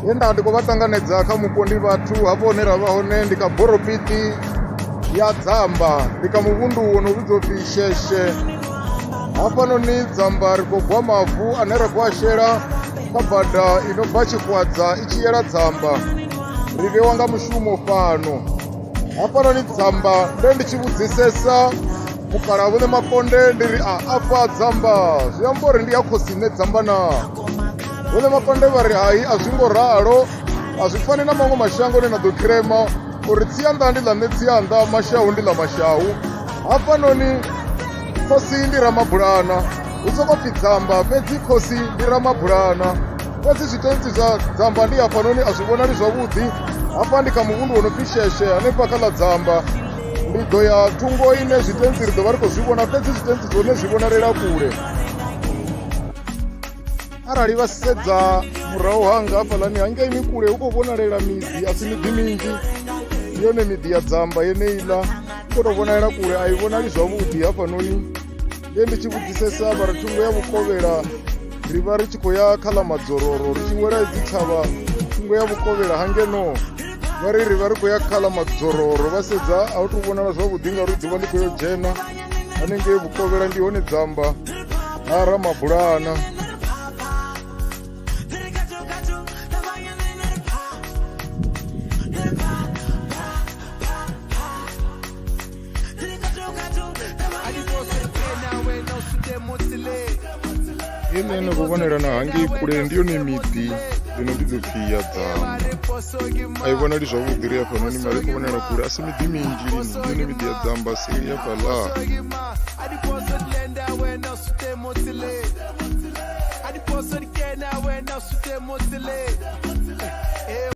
ye nda ndi khou vha ṱanganedza kha mupo ndi vhathu hafho hone ra vha hone ndi kha boropiti ya Dzamba, ndi kha muvhundu wo no vhidzwa upfhi Sheshe. Hafhanoni Dzamba ri khou gwa mavu ane ra khou a shela kha bada i no bva Tshikwadza i tshi yela Dzamba, ri vhewa nga mushumo fhano. Hafhanoni Dzamba nde ndi tshi vhudzisesa mukala vhone Makonde ndi ri afha Dzamba zwi amba uri ndi ya khosine Dzamba na. Vhone Makonde vha ri hai a zwi ngo ralo, a zwi fani na maṅwe mashango ane na ḓo khirema uri tsianda ndi ḽa nṋe tsianda, mashahu ndi ḽa mashahu. Hafhanoni khosi ndi Ramabulana, hu sokou pfi Dzamba fhedzi khosi ndi Ramabulana. Fhedzi zwitentsi zwa Dzamba ndi hafhanoni a zwi vhonali zwavhuḓi. Hafha ndi kha muvhundu wo no pfi Sheshe hanefha kha ḽa Dzamba. Ndi ḓo ya thungo ine zwitentsi ri ḓo vha ri khou zwi vhona, fhedzi zwitentsi zwone zwi vhonalela kule. Arali vha sedza murahu hanga hafhaḽani hangeini kule hu khou vhonalela miḓi, a si miḓi minzhi, yone miḓi ya Dzamba yeneiḽa i khou tou vhonalela kule, a i vhonali zwavhuḓi hafhanoni. Nge ndi tshi vhudzisesa vha ri thungo ya Vhukovhela ri vha ri tshi khou ya kha ḽa Madzororo, ri tshi wela dzi thavha thungo ya Vhukovhela hangeno vha ri vha ri khou ya kha ḽa Madzororo. Vha sedza a hu tou vhonala zwavhuḓi ngauri ḓuvha ḽi khou yo dzhena. Hanengei Vhukovhela ndi hone Dzamba ha Ramabulana. Ine no vhonela na hangei kule ndi yone miḓi ino vhidzwa upfhi ya Dzamba. A i vhonali zwavhuḓi ri hafhanoni mara i khou vhonala kule, a si miḓi minzhi lini, ndi yone miḓi ya Dzamba seli hafhaḽa.